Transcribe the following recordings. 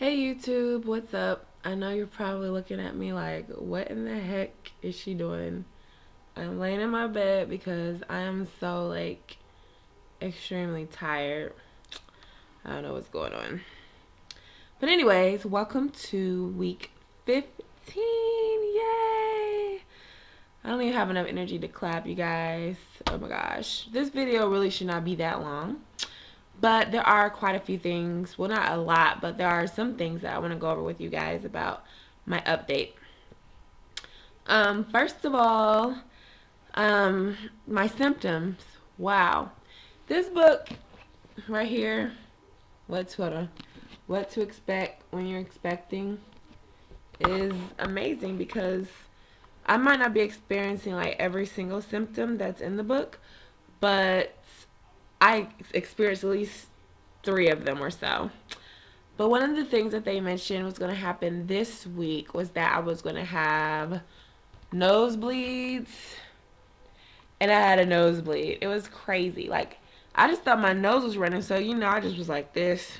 Hey YouTube, what's up? I know you're probably looking at me like, what in the heck is she doing? I'm laying in my bed because I am so extremely tired. I don't know what's going on. But anyways, welcome to week 15. Yay! I don't even have enough energy to clap, you guys. Oh my gosh. This video really should not be that long. But there are quite a few things, well, not a lot, but there are some things that I want to go over with you guys about my update. First of all, my symptoms. Wow. This book right here, what to expect when you're expecting, is amazing because I might not be experiencing like every single symptom that's in the book, but I experienced at least 3 of them or so. But one of the things that they mentioned was going to happen this week was that I was going to have nosebleeds, and I had a nosebleed. It was crazy. Like, I just thought my nose was running, so I just was like this.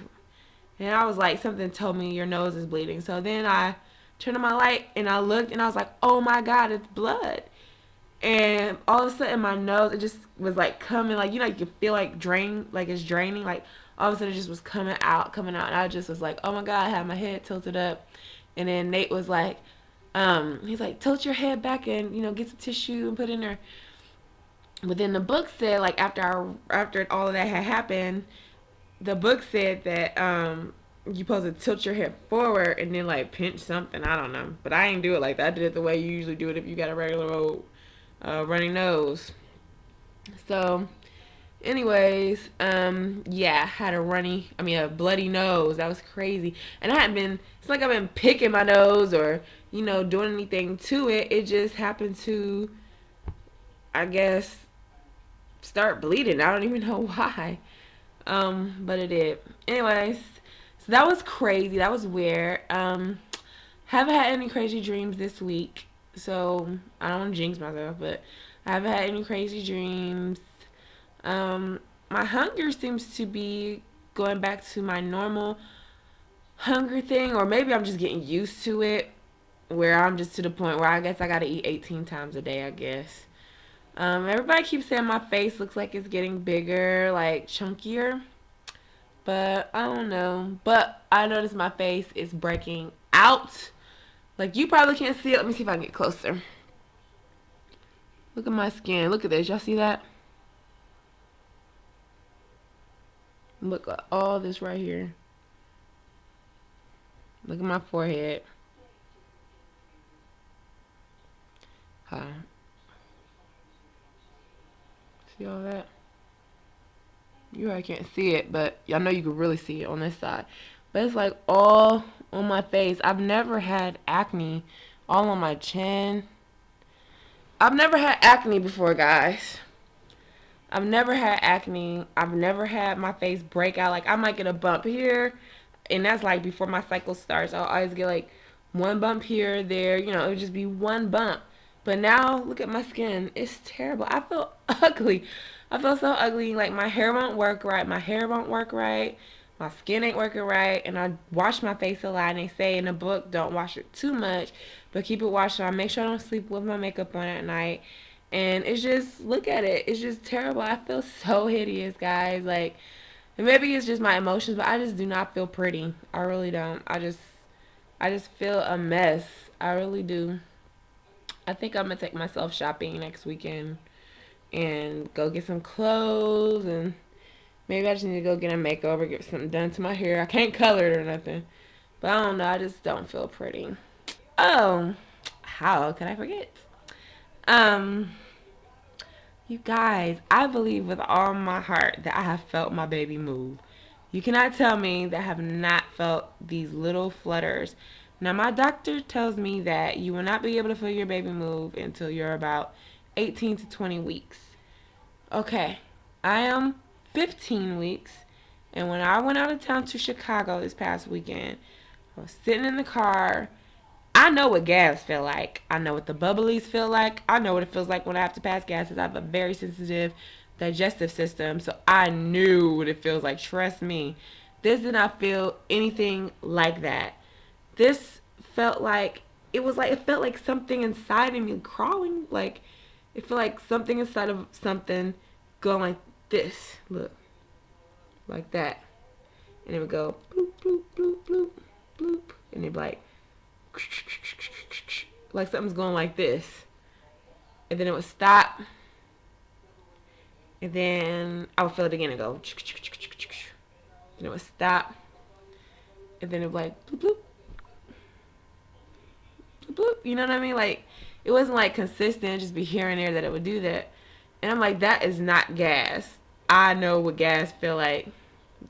And I was like, something told me your nose is bleeding. So then I turned on my light and I looked and I was like, oh my God, it's blood. And all of a sudden my nose, it just was like coming, like, you can feel like it's draining. Like all of a sudden it just was coming out. And I just was like, oh my God, I had my head tilted up. And then Nate was like, he's like, tilt your head back and, get some tissue and put in there. But then the book said, like, after all of that had happened, the book said that, you're supposed to tilt your head forward and then like pinch something. I don't know. But I ain't do it like that. I did it the way you usually do it if you got a regular old runny nose. So, anyways, yeah, I had a bloody nose. That was crazy. And it's like I've been picking my nose or, doing anything to it. It just happened to, I guess, start bleeding. I don't even know why. But it did. Anyways, so that was crazy. That was weird. Haven't had any crazy dreams this week. So, I don't want to jinx myself, but I haven't had any crazy dreams. My hunger seems to be going back to my normal hunger thing, or maybe I'm just getting used to it, where I'm just to the point where I guess I gotta eat 18 times a day, I guess. Everybody keeps saying my face looks like it's getting bigger, like chunkier, but I don't know. But I notice my face is breaking out. Like, you probably can't see it. Let me see if I can get closer. Look at my skin. Look at this. Y'all see that? Look at all this right here. Look at my forehead. Huh. See all that? You probably can't see it, but y'all know you can really see it on this side. But it's like all on my face. I've never had acne all on my chin. I've never had acne before, guys. I've never had acne. I've never had my face break out. Like, I might get a bump here, and that's like before my cycle starts. I'll always get like one bump here, there. It would just be one bump. But now, look at my skin. It's terrible. I feel ugly. I feel so ugly. Like, my hair won't work right. My hair won't work right. My skin ain't working right. And I wash my face a lot. And they say in the book, don't wash it too much, but keep it washed. So I make sure I don't sleep with my makeup on at night. And it's just, look at it. It's just terrible. I feel so hideous, guys. Like, and maybe it's just my emotions, but I just do not feel pretty. I really don't. I just feel a mess. I really do. I think I'm gonna take myself shopping next weekend and go get some clothes, and maybe I just need to go get a makeover, get something done to my hair. I can't color it or nothing, but I don't know. I just don't feel pretty. Oh, how could I forget? Um, you guys, I believe with all my heart that I have felt my baby move. You cannot tell me that I have not felt these little flutters. Now, my doctor tells me that you will not be able to feel your baby move until you're about 18 to 20 weeks. Okay, I am 15 weeks, and when I went out of town to Chicago this past weekend, I was sitting in the car. I know what gas feel like. I know what the bubblies feel like. I know what it feels like when I have to pass gases. I have a very sensitive digestive system, so I knew what it feels like. Trust me. This did not feel anything like that. This felt like it felt like something inside of me crawling. Like it felt like something inside of something going like this. Look, like that, and it would go bloop bloop bloop bloop bloop, and it'd be like something's going like this, and then it would stop, and then I would feel it again and go, then it would stop, and then it would be like bloop bloop bloop bloop. You know what I mean? Like it wasn't like consistent, just be here and there that it would do that. And I'm like, that is not gas. I know what gas feel like.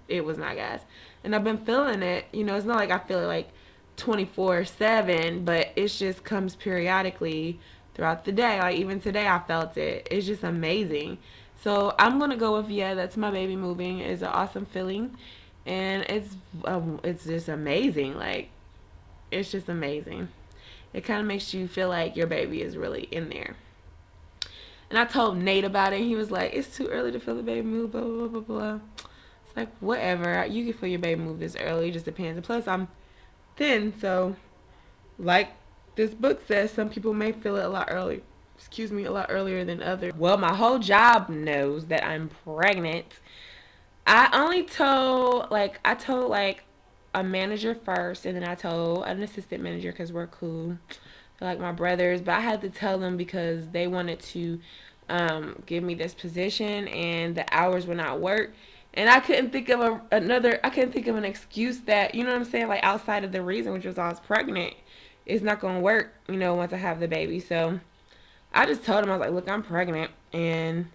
It was not gas. And I've been feeling it. You know, it's not like I feel it like 24/7, but it just comes periodically throughout the day. Like even today I felt it. It's just amazing. So I'm gonna go with, yeah, that's my baby moving. It's an awesome feeling, and it's just amazing. Like it's just amazing. It kind of makes you feel like your baby is really in there. And I told Nate about it. He was like, "It's too early to feel the baby move." Blah blah blah blah blah. It's like, whatever. You can feel your baby move this early. It just depends. And plus, I'm thin, so like this book says, some people may feel it a lot early. Excuse me, a lot earlier than others. Well, my whole job knows that I'm pregnant. I told like a manager first, and then I told an assistant manager because we're cool. They're like my brothers, but I had to tell them because they wanted to give me this position, and the hours would not work. And I couldn't think of I couldn't think of an excuse that, you know what I'm saying, like outside of the reason, which was I was pregnant. It's not going to work, you know, once I have the baby. So I just told him, I was like, look, I'm pregnant, and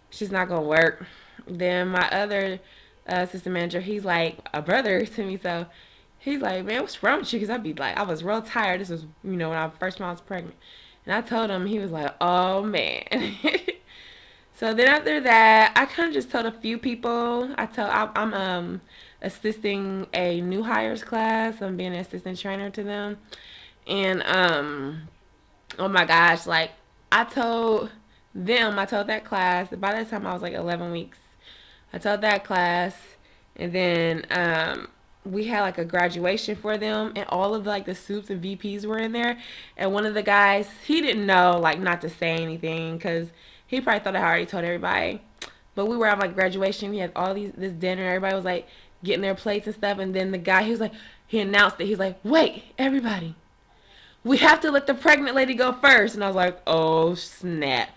it's just not going to work. Then my other assistant manager, he's like a brother to me, so he's like, man, what's wrong with you? Because I'd be like, I was real tired. This was, you know, when I first when I was pregnant. And I told him, he was like, oh, man. So then after that, I kind of just told a few people. I'm assisting a new hires class. I'm being an assistant trainer to them. And oh my gosh, like I told that class, by that time I was like 11 weeks. I told that class, and then we had like a graduation for them, and all of like the soups and VPs were in there. And one of the guys, he didn't know like not to say anything because he probably thought I already told everybody. But we were at like graduation. We had all this dinner. Everybody was like getting their plates and stuff. And then the guy, he announced it. He's like, wait, everybody, we have to let the pregnant lady go first. And I was like, oh, snap.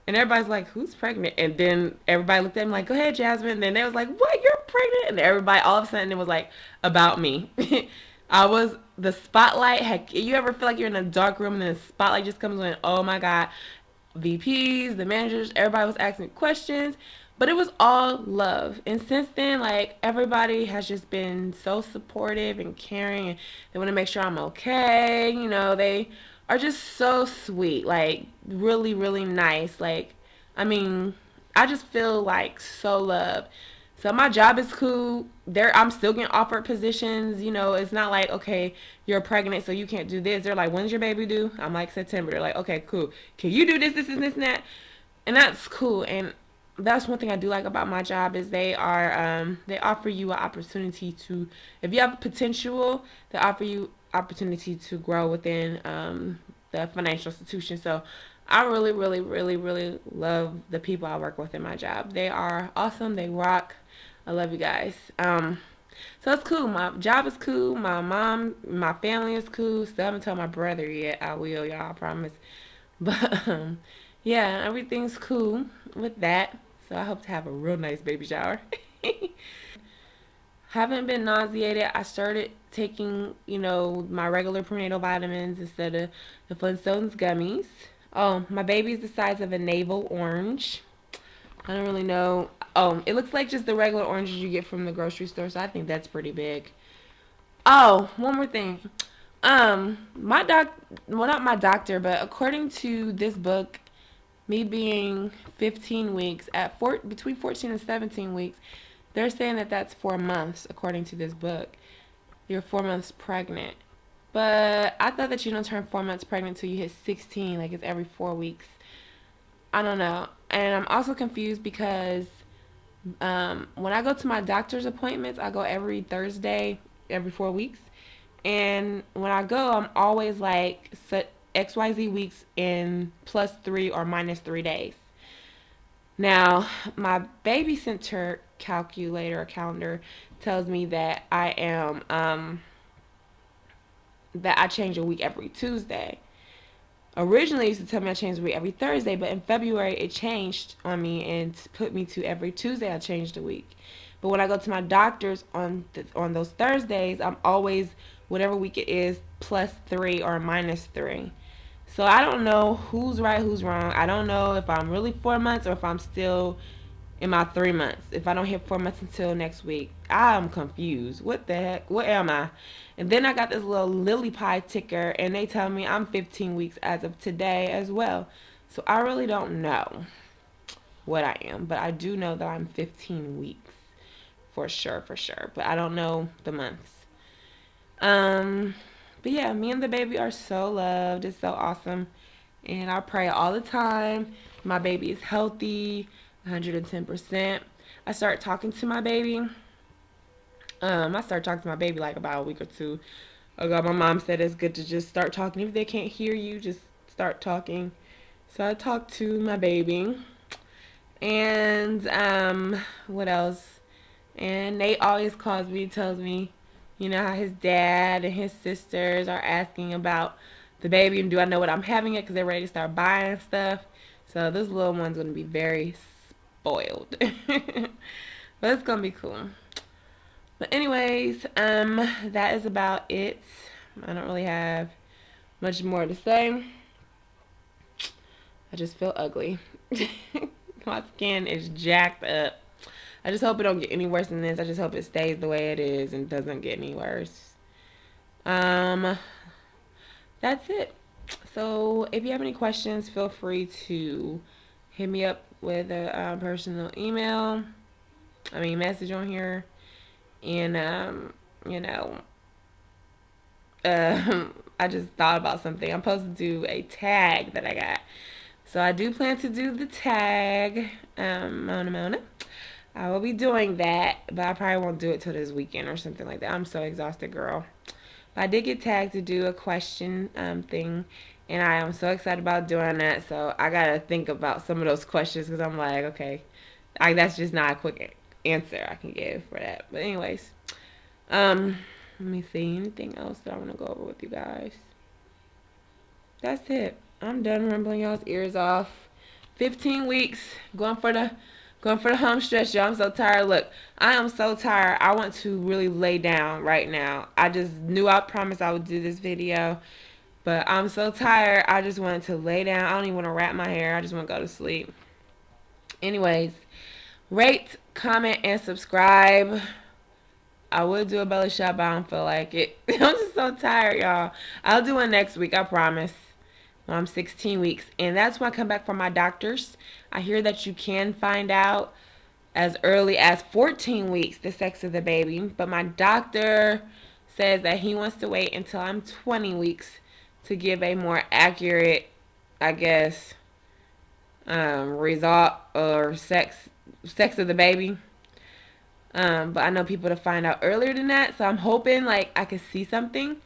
And everybody's like, who's pregnant? And then everybody looked at him like, go ahead, Jasmine. And then they was like, what, you're pregnant? And everybody, all of a sudden, it was like about me. The spotlight, heck, you ever feel like you're in a dark room and then the spotlight just comes on? Oh my God. VPs, the managers, everybody was asking questions. But it was all love. And since then, like, everybody has just been so supportive and caring. And they want to make sure I'm okay. You know, they are just so sweet. Like, really, really nice. Like, I mean, I just feel, like, so loved. So my job is cool. I'm still getting offered positions. You know, it's not like, okay, you're pregnant, so you can't do this. They're like, when's your baby due? I'm like, September. They're like, okay, cool. Can you do this, this, and this, and that? And that's cool. And that's one thing I do like about my job is they offer you an opportunity to, if you have potential, they offer you opportunity to grow within the financial institution. So I really, really, really, really love the people I work with in my job. They are awesome. They rock. I love you guys. So it's cool. My job is cool. My mom, my family is cool. Still haven't told my brother yet. I will, y'all, I promise. But yeah, everything's cool with that. So I hope to have a real nice baby shower. Haven't been nauseated. I started taking, you know, my regular prenatal vitamins instead of the Flintstones gummies. Oh, my baby's the size of a navel orange. I don't really know. Oh, it looks like just the regular oranges you get from the grocery store, so I think that's pretty big. Oh, one more thing. Well, not my doctor, but according to this book, me being 15 weeks, between 14 and 17 weeks, they're saying that that's 4 months, according to this book. You're 4 months pregnant. But I thought that you don't turn 4 months pregnant until you hit 16, like it's every 4 weeks. I don't know. And I'm also confused because When I go to my doctor's appointments, I go every Thursday, every 4 weeks. And when I go, I'm always like set XYZ weeks in +3 or -3 days. Now, my baby center calculator or calendar tells me that I change a week every Tuesday. Originally, it used to tell me I changed a week every Thursday, but in February it changed on me and put me to every Tuesday I changed a week. But when I go to my doctor's on those Thursdays, I'm always whatever week it is +3 or -3. So I don't know who's right, who's wrong. I don't know if I'm really 4 months or if I'm still in my 3 months. If I don't hit 4 months until next week, I'm confused. What the heck? What am I? And then I got this little lily pie ticker, and they tell me I'm 15 weeks as of today as well. So I really don't know what I am, but I do know that I'm 15 weeks for sure, for sure. But I don't know the months. Um, but yeah, me and the baby are so loved. It's so awesome. And I pray all the time. My baby is healthy, 110%. I start talking to my baby. I started talking to my baby like about a week or two ago. My mom said it's good to just start talking. If they can't hear you, just start talking. So I talked to my baby. And what else? And Nate always calls me, tells me, how his dad and his sisters are asking about the baby and do I know what I'm having it because they're ready to start buying stuff. So this little one's gonna be very spoiled, but it's gonna be cool. But anyways, that is about it. I don't really have much more to say. I just feel ugly. My skin is jacked up. I just hope it don't get any worse than this. I just hope it stays the way it is and doesn't get any worse. Um, that's it. So if you have any questions, feel free to hit me up with a personal message on here. And, you know, I just thought about something. I'm supposed to do a tag that I got. So I do plan to do the tag, Mona. I will be doing that, but I probably won't do it till this weekend or something like that. I'm so exhausted, girl. But I did get tagged to do a question thing, and I am so excited about doing that. So I gotta think about some of those questions because I'm like, okay, that's just not a quick answer I can give for that. But anyways, let me see anything else that I want to go over with you guys. That's it. I'm done rambling y'all's ears off. 15 weeks going for the home stretch, y'all. I'm so tired. Look, I am so tired. I want to really lay down right now. I just knew I promised I would do this video, but I'm so tired. I just wanted to lay down. I don't even want to wrap my hair. I just want to go to sleep. Anyways, rate, comment, and subscribe. I would do a belly shot, but I don't feel like it. I'm just so tired, y'all. I'll do one next week, I promise. Well, I'm 16 weeks. And that's when I come back from my doctors. I hear that you can find out as early as 14 weeks the sex of the baby. But my doctor says that he wants to wait until I'm 20 weeks to give a more accurate, I guess, result or sex of the baby. But I know people to find out earlier than that, so I'm hoping like I could see something.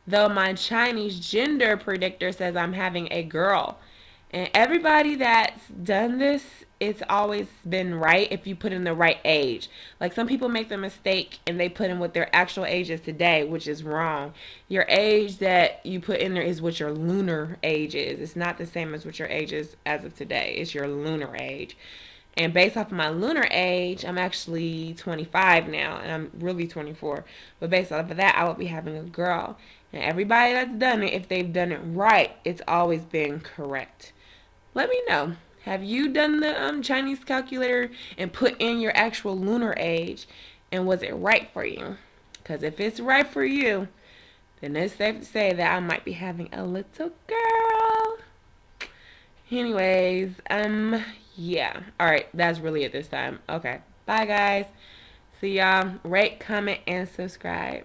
Though my Chinese gender predictor says I'm having a girl. And everybody that's done this, it's always been right if you put in the right age. Like some people make the mistake and they put in what their actual age is today, which is wrong. Your age that you put in there is what your lunar age is. It's not the same as what your age is as of today. It's your lunar age. And based off of my lunar age, I'm actually 25 now, and I'm really 24. But based off of that, I will be having a girl. And everybody that's done it, if they've done it right, it's always been correct. Let me know. Have you done the Chinese calculator and put in your actual lunar age, and was it right for you? Because if it's right for you, then it's safe to say that I might be having a little girl. Anyways, yeah. Alright, that's really it this time. Okay. Bye, guys. See y'all. Rate, comment, and subscribe.